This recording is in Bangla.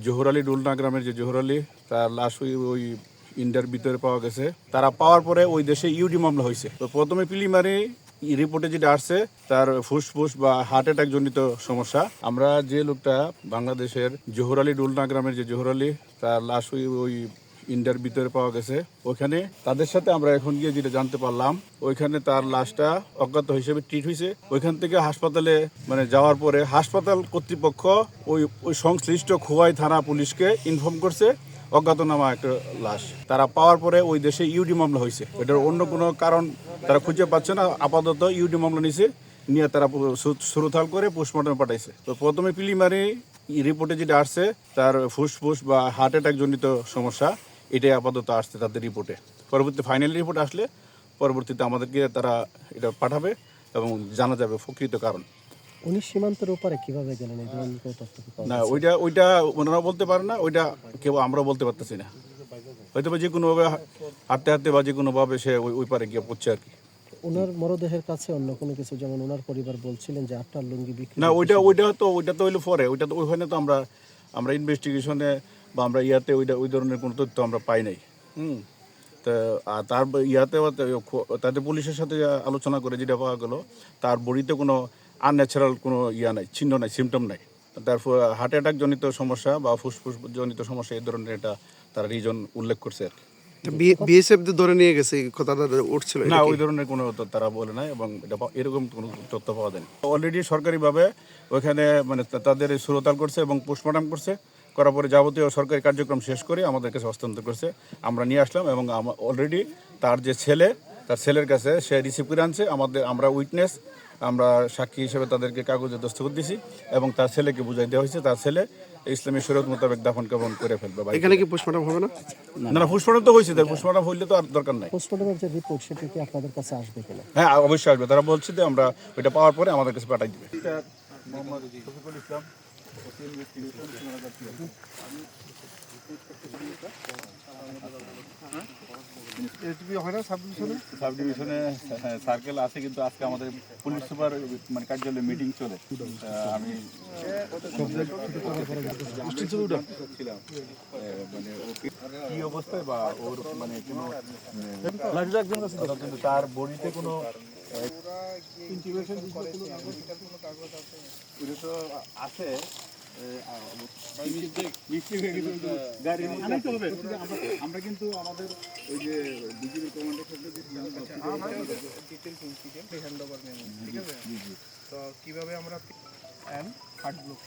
জোহর আলী ডুলনা গ্রামের যে জোহর আলী, তার লাশ ওই ইন্ডিয়ার ভিতরে পাওয়া গেছে। তারা পাওয়ার পরে ওই দেশে ইউডি মামলা হয়েছে। তো প্রথমে প্রিলিমিনারি রিপোর্টে যেটা আসছে, তার ফুসফুস বা হার্ট অ্যাটাক জনিত সমস্যা। আমরা যে লোকটা বাংলাদেশের জোহর আলী ডুলনা গ্রামের যে জোহর আলী, তার লাশ ওই ইন্ডিয়ার ভিতরে পাওয়া গেছে। ওখানে তাদের সাথে আমরা এখন গিয়ে যেটা জানতে পারলাম, ওইখানে তার লাশটা অজ্ঞাত হিসেবে ট্রিট হয়েছে। ওইখান থেকে হাসপাতালে যাওয়ার পরে হাসপাতাল কর্তৃপক্ষ ওই সংশ্লিষ্ট খোয়াই থানা পুলিশকে ইনফর্ম করছে অজ্ঞাতনামা একটা লাশ। তারা পাওয়ার পরে ওই দেশে ইউডি মামলা হয়েছে। এটার অন্য কোনো কারণ তারা খুঁজে পাচ্ছে না। আপাতত ইউডি মামলা নিছে, নিয়ে তারা সুরতাল করে পোস্টমর্টমে পাঠাইছে। তো প্রথমে প্রিলিমিনারি রিপোর্টে যেটা আসছে, তার ফুসফুস বা হার্ট অ্যাটাক জনিত সমস্যা, এটাই আপাতত আসছে তাদের রিপোর্টে। পরবর্তী ফাইনাল রিপোর্ট আসলে পরবর্তীতে আমাদেরকে তারা এটা পাঠাবে এবং জানা যাবে প্রকৃত কারণ। উনি সীমান্তের ওপারে কিভাবে গেলেন এই ধরনের কোনো তথ্য কি পাওয়া না, গেছে? ওইটা ওনারা বলতে পারে না, ওইটা কেউ আমরাও বলতে পারতেছি না। হয়তো বা যে কোনোভাবে হাঁটতে হাঁটতে বা যে কোনোভাবে সে ওই পারে গিয়ে পড়ছে আর কি। ওনার মরদেহের কাছে অন্য কোনো কিছু, যেমন ওনার পরিবার বলছিলেন যে আপনার লুঙ্গি বিক্রি। না, ওইটা তো হইলো পরে। ওইখানে তো আমরা ইনভেস্টিগেশনে বা আমরা ইয়াতে ওই ধরনের কোনো তথ্য আমরা পাই নাই। তা তার ইয়াতে তাদের পুলিশের সাথে আলোচনা করে যেটা পাওয়া গেল, তার বডিতে কোনো আনন্যাচারাল কোনো ইয়া নাই, চিহ্ন নাই, সিমটম নাই। তারপর হার্ট অ্যাটাক জনিত সমস্যা বা ফুসফুস জনিত সমস্যা, এই ধরনের এটা তারা রিজন উল্লেখ করছে আর কি। বিএসএফ ধরে নিয়ে গেছে, কথাটা উঠছিল না, ওই ধরনের কোনো তারা বলে নাই এবং এরকম কোনো তথ্য পাওয়া যায়নি। অলরেডি সরকারিভাবে ওইখানে তাদের সুরতাল করছে এবং পোস্টমর্টম করছে। করার পরে যাবতীয় সরকারি কার্যক্রম শেষ করে আমাদের কাছে হস্তান্তর করছে। আমরা নিয়ে আসলাম এবং অলরেডি তার যে তার ছেলের কাছে সে রিসিভ করে আনছে। আমরা উইটনেস, আমরা সাক্ষী হিসেবে তাদেরকে কাগজে দস্তখত দিছি এবং তার ছেলেকে বুঝাই দেওয়া হয়েছে তার ছেলে ইসলামী শরীয়ত মোতাবেক দাফন কাফন করে ফেলবে। এখানে কি পোস্টমর্টম হবে না? না, পোস্টমর্টম তো হয়েছে, পোস্টমর্টম হইলে তো আর দরকার নাই। পোস্টমর্টমের যে রিপোর্ট, সেটা কি আপনাদের কাছে আসবে কিনা? হ্যাঁ, অবশ্যই আসবে। তারা বলছে যে আমরা ওইটা পাওয়ার পরে আমাদের কাছে পাঠাই দিবে। সাব ডিভিশনে সার্কেল আছে, কিন্তু আজকে আমাদের পুলিশ সুপার কার্যালয়ে মিটিং চলে। আমি কি অবস্থায় বা ওর কোনো তার বডিতে কোনো আছে আমরা কিন্তু আমাদের ওই যে বিজেপি কমান্ডার তো কিভাবে আমরা হার্ট ব্লক